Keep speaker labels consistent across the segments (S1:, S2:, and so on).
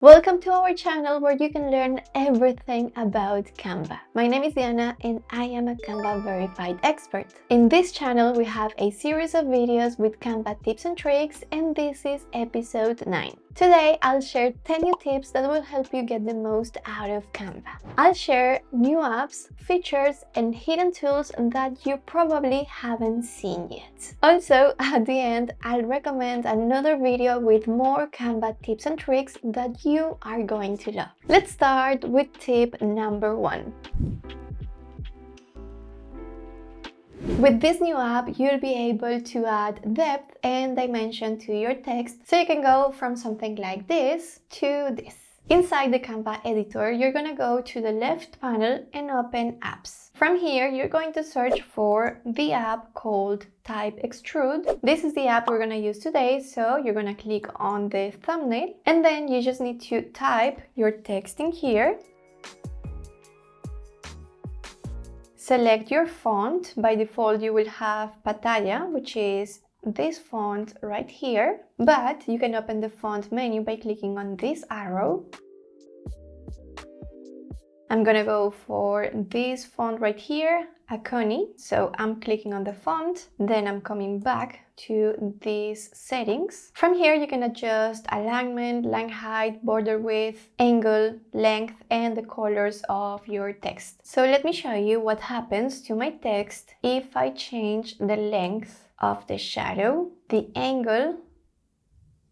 S1: Welcome to our channel where you can learn everything about Canva. My name is Diana and I am a Canva verified expert. In this channel we have a series of videos with Canva tips and tricks, and this is episode 9. Today I'll share 10 new tips that will help you get the most out of Canva. I'll share new apps, features and hidden tools that you probably haven't seen yet. Also, at the end I'll recommend another video with more Canva tips and tricks that you are going to love. Let's start with tip number 1. With this new app, you'll be able to add depth and dimension to your text, so you can go from something like this to this. Inside the Canva editor, you're gonna go to the left panel and open apps. From here, you're going to search for the app called TypeExtrude. This is the app we're gonna use today, so you're gonna click on the thumbnail and then you just need to type your text in here. Select your font. By default, you will have Pantalla, which is this font right here, but you can open the font menu by clicking on this arrow. I'm gonna go for this font right here, RONNY. So I'm clicking on the font, then I'm coming back to these settings. From here you can adjust alignment, line height, border width, angle, length and the colors of your text. So let me show you what happens to my text if I change the length of the shadow, the angle,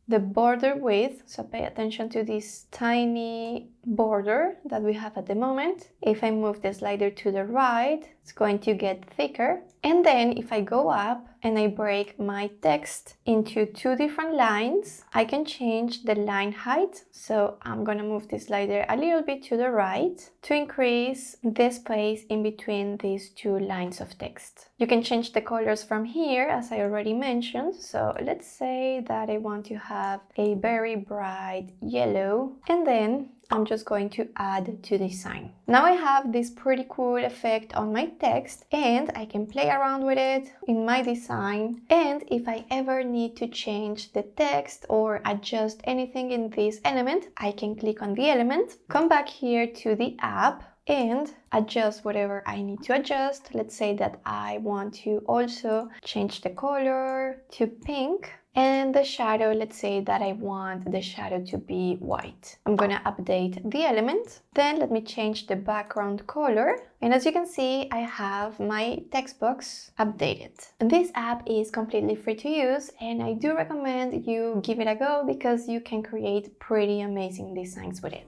S1: the border width, so pay attention to this tiny border that we have at the moment. If I move the slider to the right, it's going to get thicker. And then if I go up and I break my text into 2 different lines, I can change the line height. So I'm gonna move the slider a little bit to the right to increase the space in between these 2 lines of text. You can change the colors from here, as I already mentioned. So let's say that I want to have a very bright yellow, and then I'm just going to add to design. Now I have this pretty cool effect on my text and I can play around with it in my design. And if I ever need to change the text or adjust anything in this element, I can click on the element, come back here to the app and adjust whatever I need to adjust. Let's say that I want to also change the color to pink. And the shadow, let's say that I want the shadow to be white. I'm gonna update the element. Then let me change the background color. And as you can see, I have my text box updated. This app is completely free to use, and I do recommend you give it a go because you can create pretty amazing designs with it.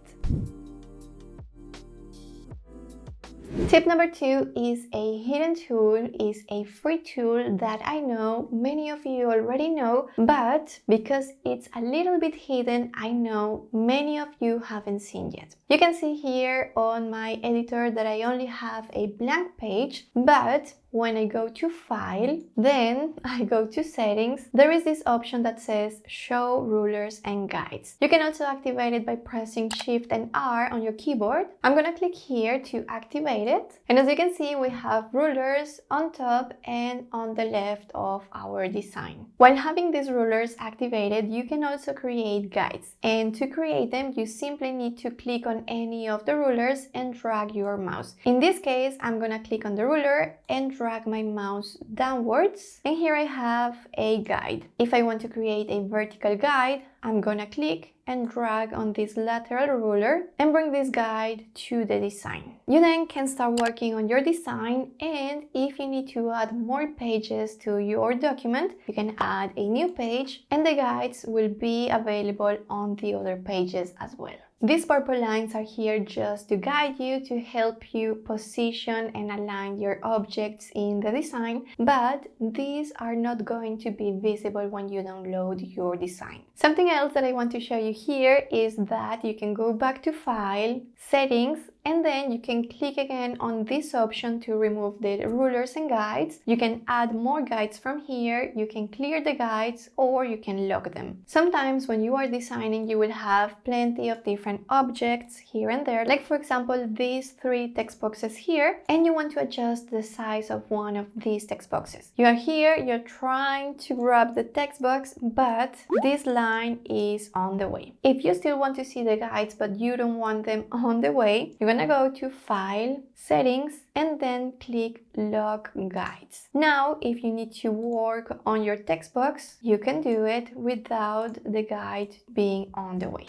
S1: Tip number 2 is a hidden tool, is a free tool that I know many of you already know, but because it's a little bit hidden, I know many of you haven't seen yet. You can see here on my editor that I only have a blank page, but when I go to File, then I go to Settings, there is this option that says Show Rulers and Guides. You can also activate it by pressing Shift and R on your keyboard. I'm gonna click here to activate it. And as you can see, we have rulers on top and on the left of our design. While having these rulers activated, you can also create guides. And to create them, you simply need to click on any of the rulers and drag your mouse. In this case, I'm gonna click on the ruler and drag my mouse downwards, and here I have a guide. If I want to create a vertical guide, I'm gonna click and drag on this lateral ruler and bring this guide to the design. You then can start working on your design, and if you need to add more pages to your document, you can add a new page and the guides will be available on the other pages as well. These purple lines are here just to guide you, to help you position and align your objects in the design, but these are not going to be visible when you download your design. Something else that I want to show you here is that you can go back to File, Settings, and then you can click again on this option to remove the rulers and guides. You can add more guides from here, you can clear the guides, or you can lock them. Sometimes when you are designing, you will have plenty of different objects here and there, like for example these 3 text boxes here, and you want to adjust the size of one of these text boxes. You are here, you're trying to grab the text box, but this line is on the way. If you still want to see the guides but you don't want them on the way, you're gonna go to File, Settings, and then click Lock Guides. Now, if you need to work on your text box, you can do it without the guide being on the way.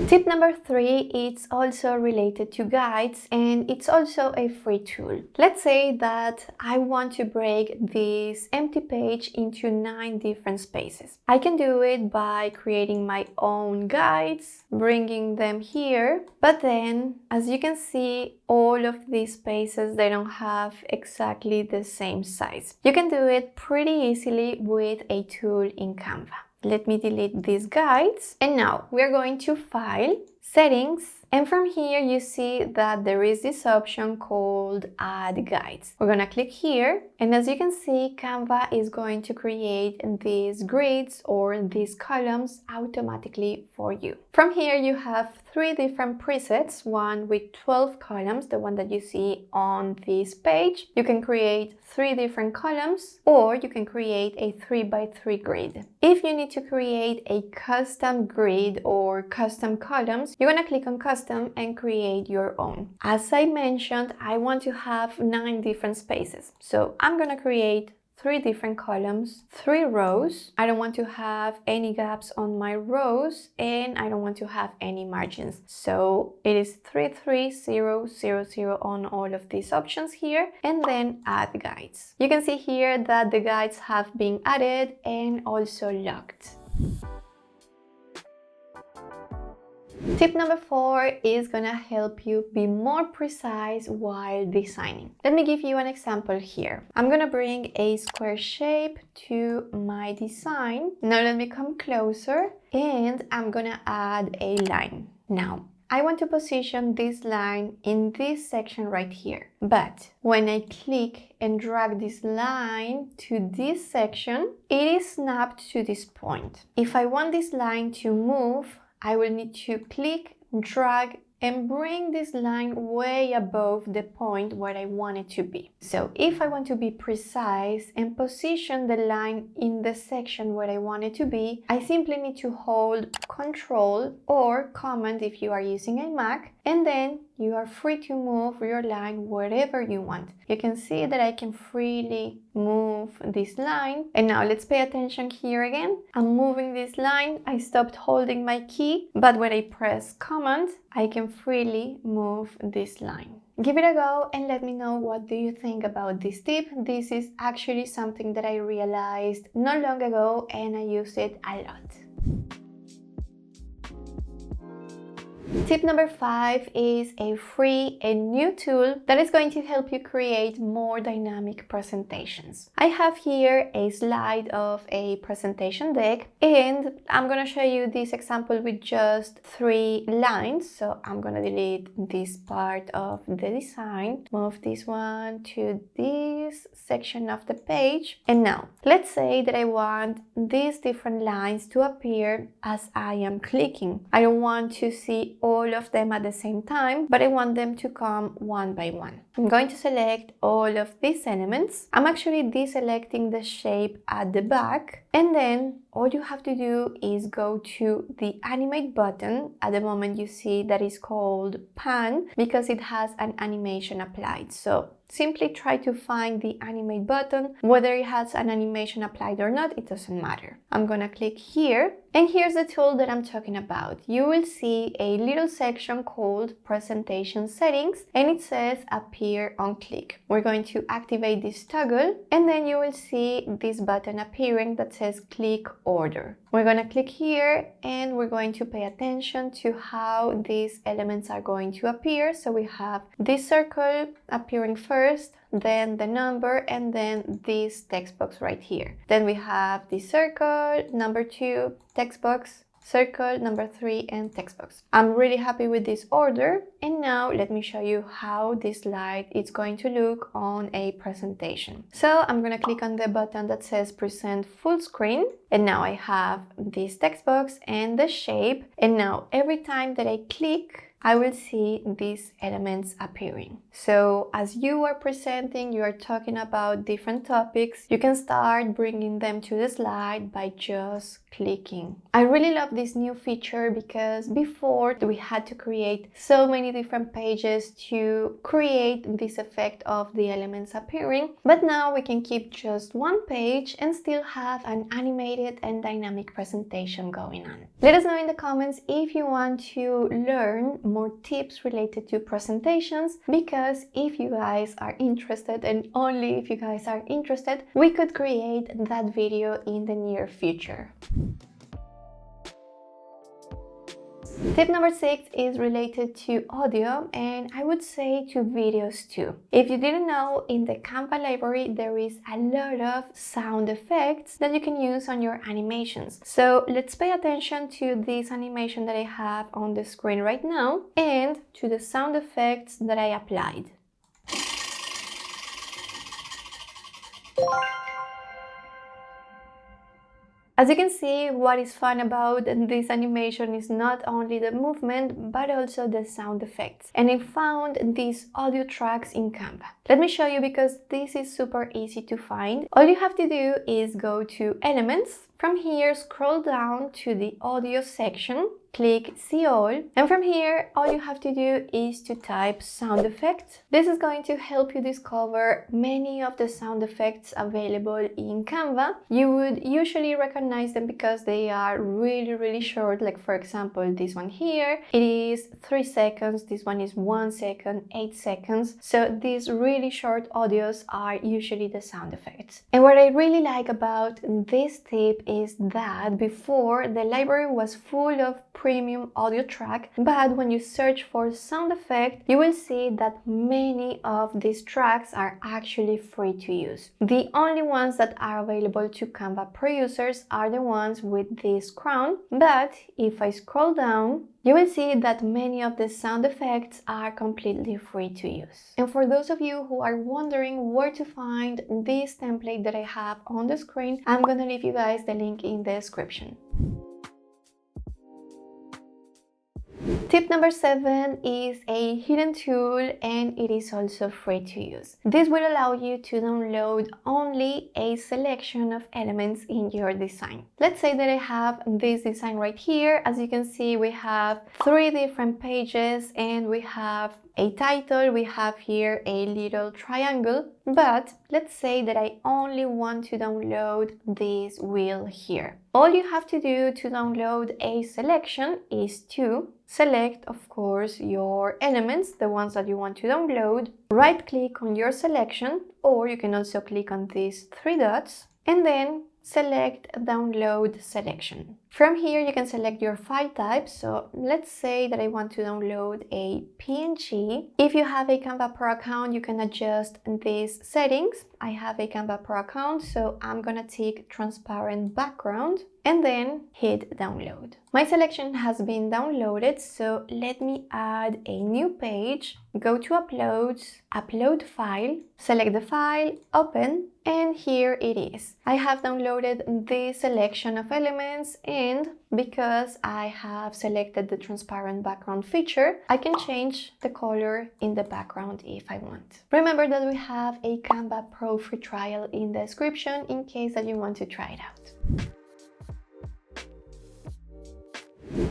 S1: Tip number 3 is also related to guides, and it's also a free tool. Let's say that I want to break this empty page into 9 different spaces. I can do it by creating my own guides, bringing them here, but then as you can see, all of these spaces, they don't have exactly the same size. You can do it pretty easily with a tool in Canva. Let me delete these guides. And now we're going to File, Settings, and from here you see that there is this option called Add Guides. We're gonna click here, and as you can see, Canva is going to create these grids or these columns automatically for you. From here you have 3 different presets, one with 12 columns, the one that you see on this page. You can create 3 different columns, or you can create a 3x3 grid. If you need to create a custom grid or custom columns, you're gonna click on Custom and create your own. As I mentioned, I want to have 9 different spaces. So I'm gonna create 3 different columns, 3 rows. I don't want to have any gaps on my rows, and I don't want to have any margins. So it is 3, 3, 0, 0, 0 on all of these options here, and then Add Guides. You can see here that the guides have been added and also locked. Tip number 4 is gonna help you be more precise while designing. Let me give you an example here. I'm gonna bring a square shape to my design. Now let me come closer, and I'm gonna add a line. Now, I want to position this line in this section right here. But when I click and drag this line to this section, it is snapped to this point. If I want this line to move, I will need to click, drag, and bring this line way above the point where I want it to be. So if I want to be precise and position the line in the section where I want it to be, I simply need to hold Control or Command if you are using a Mac, and then you are free to move your line wherever you want. You can see that I can freely move this line. And now let's pay attention here again. I'm moving this line. I stopped holding my key, but when I press Command, I can freely move this line. Give it a go and let me know what do you think about this tip. This is actually something that I realized not long ago, and I use it a lot. Tip number 5 is a free and new tool that is going to help you create more dynamic presentations. I have here a slide of a presentation deck, and I'm going to show you this example with just 3 lines. So I'm going to delete this part of the design, move this one to this section of the page. And now let's say that I want these different lines to appear as I am clicking. I don't want to see all of them at the same time, but I want them to come one by one. I'm going to select all of these elements. I'm actually deselecting the shape at the back, and then all you have to do is go to the animate button. At the moment you see that is called pan because it has an animation applied. So simply try to find the animate button. Whether it has an animation applied or not, it doesn't matter. I'm gonna click here, and here's the tool that I'm talking about. You will see a little section called Presentation Settings, and it says Appear on Click. We're going to activate this toggle, and then you will see this button appearing that says Click Order. We're gonna click here, and we're going to pay attention to how these elements are going to appear. So we have this circle appearing first, then the number, and then this text box right here. Then we have the circle, number 2, text box, circle, number 3, and text box. I'm really happy with this order. And now let me show you how this slide is going to look on a presentation. So I'm gonna click on the button that says Present Full Screen. And now I have this text box and the shape. And now every time that I click, I will see these elements appearing. So as you are presenting, you are talking about different topics, you can start bringing them to the slide by just clicking. I really love this new feature because before we had to create so many different pages to create this effect of the elements appearing, but now we can keep just one page and still have an animated and dynamic presentation going on. Let us know in the comments if you want to learn more tips related to presentations, because if you guys are interested, and only if you guys are interested, we could create that video in the near future. Tip number 6 is related to audio, and I would say to videos too. If you didn't know, in the Canva library there is a lot of sound effects that you can use on your animations. So let's pay attention to this animation that I have on the screen right now and to the sound effects that I applied. As you can see, what is fun about this animation is not only the movement, but also the sound effects. And I found these audio tracks in Canva. Let me show you, because this is super easy to find. All you have to do is go to Elements. From here, scroll down to the audio section, click See All, and from here all you have to do is to type sound effects. This is going to help you discover many of the sound effects available in Canva. You would usually recognize them because they are really short, like for example this one here, it is 3 seconds, this one is 1 second, 8 seconds. So these really short audios are usually the sound effects. And what I really like about this tip is that before, the library was full of premium audio track, but when you search for sound effect, you will see that many of these tracks are actually free to use. The only ones that are available to Canva Pro users are the ones with this crown, but if I scroll down, you will see that many of the sound effects are completely free to use. And for those of you who are wondering where to find this template that I have on the screen, I'm gonna leave you guys the link in the description. Tip number 7 is a hidden tool, and it is also free to use. This will allow you to download only a selection of elements in your design. Let's say that I have this design right here. As you can see, we have 3 different pages and we have a title, we have here a little triangle, but let's say that I only want to download this wheel here. All you have to do to download a selection is to select, of course, your elements, the ones that you want to download, right click on your selection, or you can also click on these 3 dots, and then select Download Selection. From here you can select your file type, so let's say that I want to download a PNG. If you have a Canva Pro account, you can adjust these settings. I have a Canva Pro account, so I'm gonna tick transparent background and then hit download. My selection has been downloaded, so let me add a new page, go to Uploads, Upload File, select the file, open, and here it is. I have downloaded this selection of elements, and because I have selected the transparent background feature, I can change the color in the background if I want. Remember that we have a Canva Pro free trial in the description in case that you want to try it out.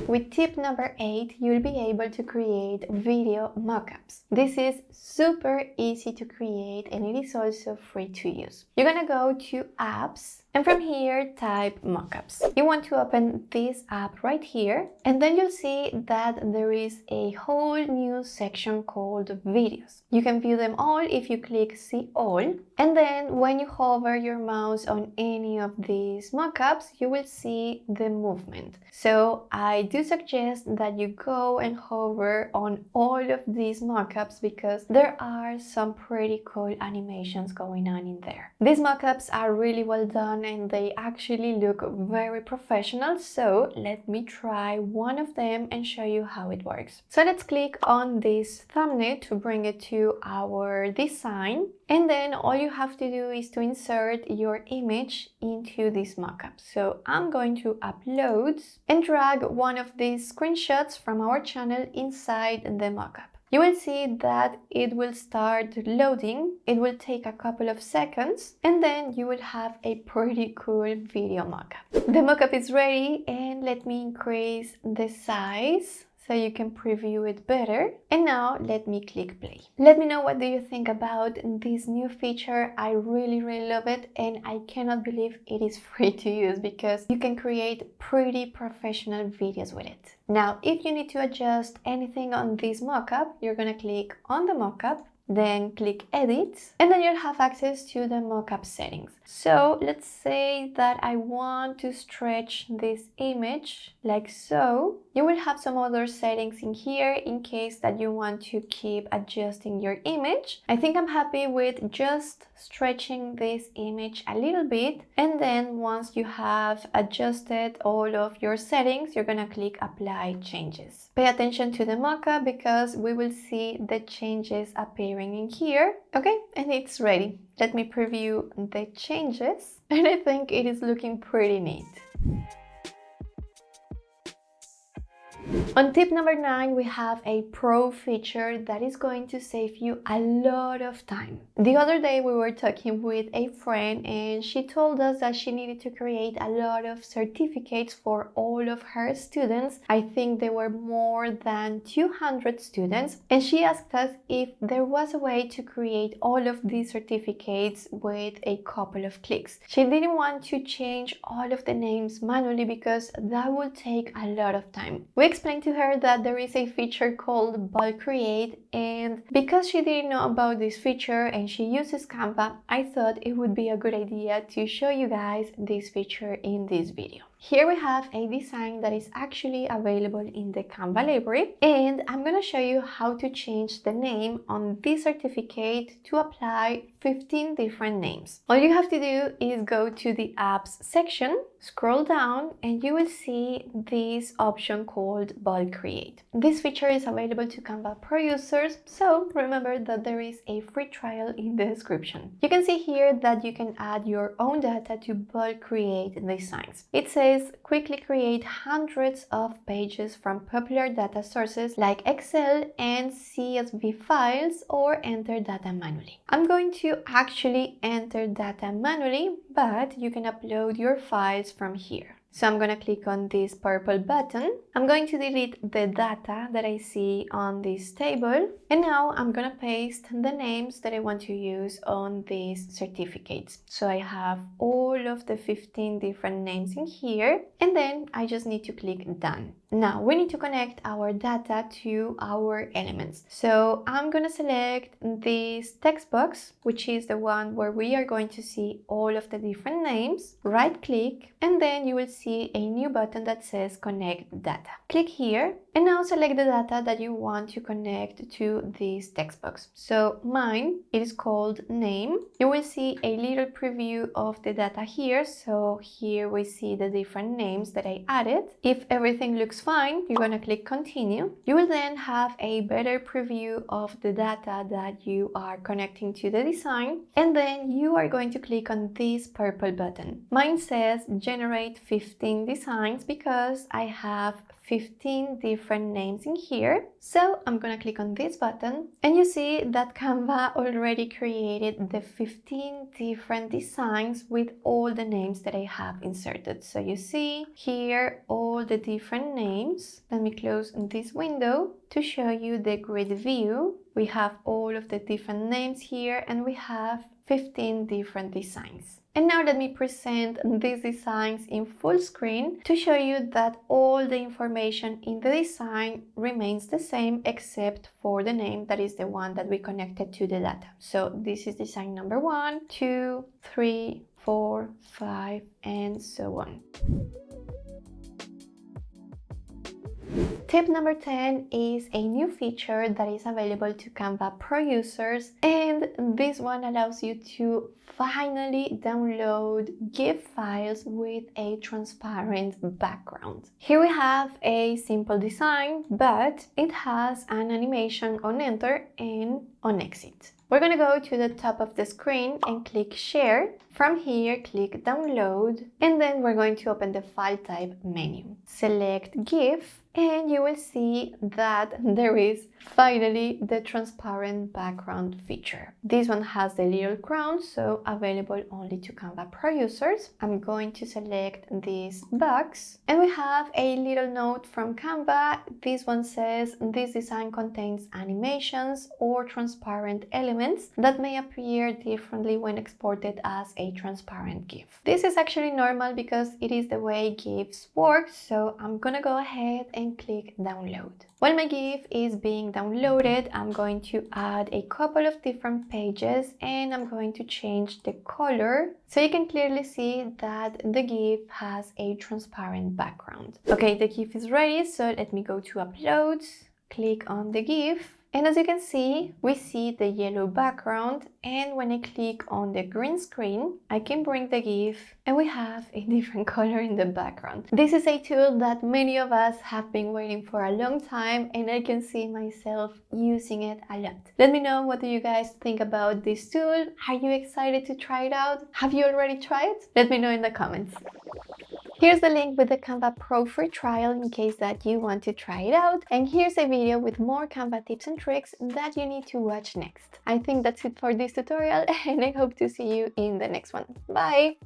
S1: With tip number 8, you'll be able to create video mockups. This is super easy to create and it is also free to use. You're gonna go to Apps, and from here type Mockups. You want to open this app right here, and then you'll see that there is a whole new section called Videos. You can view them all if you click See All, and then when you hover your mouse on any of these mockups, you will see the movement. So I do suggest that you go and hover on all of these mockups because there are some pretty cool animations going on in there. These mockups are really well done on and they actually look very professional. So let me try one of them and show you how it works. So let's click on this thumbnail to bring it to our design. And then all you have to do is to insert your image into this mockup. So I'm going to upload and drag one of these screenshots from our channel inside the mockup. You will see that it will start loading. It will take a couple of seconds and then you will have a pretty cool video mockup. The mockup is ready, and let me increase the size so you can preview it better. And now let me click play. Let me know what do you think about this new feature. I really love it, and I cannot believe it is free to use because you can create pretty professional videos with it. Now, if you need to adjust anything on this mockup, you're gonna click on the mockup, then click edit, and then you'll have access to the mockup settings. So let's say that I want to stretch this image like so. You will have some other settings in here in case that you want to keep adjusting your image. I think I'm happy with just stretching this image a little bit, and then once you have adjusted all of your settings, you're gonna click apply changes. Pay attention to the mockup because we will see the changes appearing in here. Okay, and it's ready. Let me preview the changes, and I think it is looking pretty neat. On tip number 9, we have a pro feature that is going to save you a lot of time. The other day we were talking with a friend and she told us that she needed to create a lot of certificates for all of her students. I think there were more than 200 students, and she asked us if there was a way to create all of these certificates with a couple of clicks. She didn't want to change all of the names manually because that would take a lot of time. We explained to her that there is a feature called bulk create, and because she didn't know about this feature and she uses Canva, I thought it would be a good idea to show you guys this feature in this video. Here we have a design that is actually available in the Canva library, and I'm going to show you how to change the name on this certificate to apply 15 different names. All you have to do is go to the apps section, scroll down, and you will see this option called bulk create. This feature is available to Canva Pro users, so remember that there is a free trial in the description. You can see here that you can add your own data to bulk create designs. It says quickly create hundreds of pages from popular data sources like Excel and CSV files, or enter data manually. I'm going to actually enter data manually, but you can upload your files from here. So I'm going to click on this purple button. I'm going to delete the data that I see on this table. And now I'm going to paste the names that I want to use on these certificates. So I have all of the 15 different names in here. And then I just need to click done. Now we need to connect our data to our elements. So I'm going to select this text box, which is the one where we are going to see all of the different names. Right click, and then you will see a new button that says connect data. Click here and now select the data that you want to connect to this text box. So mine, it is called name. You will see a little preview of the data here. So here we see the different names that I added. If everything looks fine, you're going to click continue. You will then have a better preview of the data that you are connecting to the design, and then you are going to click on this purple button. Mine says generate 15 designs because I have 15 different names in here. So I'm gonna click on this button, and you see that Canva already created the 15 different designs with all the names that I have inserted. So you see here all the different names. Let me close this window to show you the grid view. We have all of the different names here, and we have 15 different designs. And now let me present these designs in full screen to show you that all the information in the design remains the same except for the name, that is the one that we connected to the data. So this is design number 1, 2, 3, 4, 5, and so on. Tip number 10 is a new feature that is available to Canva Pro users, and this one allows you to finally download GIF files with a transparent background. Here we have a simple design, but it has an animation on enter and on exit. We're going to go to the top of the screen and click share. From here, click download, and then we're going to open the file type menu. Select GIF, and you will see that there is finally the transparent background feature. This one has the little crown, so available only to Canva Pro users. I'm going to select this box, and we have a little note from Canva. This one says this design contains animations or transparent elements that may appear differently when exported as a transparent GIF. This is actually normal because it is the way GIFs work, so I'm gonna go ahead and click download. While my GIF is being downloaded, I'm going to add a couple of different pages and I'm going to change the color so you can clearly see that the GIF has a transparent background. Okay, the GIF is ready, so let me go to uploads, click on the GIF. And as you can see, we see the yellow background, and when I click on the green screen, I can bring the GIF and we have a different color in the background. This is a tool that many of us have been waiting for a long time, and I can see myself using it a lot. Let me know what do you guys think about this tool. Are you excited to try it out? Have you already tried it? Let me know in the comments. Here's the link with the Canva Pro free trial in case that you want to try it out. And here's a video with more Canva tips and tricks that you need to watch next. I think that's it for this tutorial, and I hope to see you in the next one. Bye!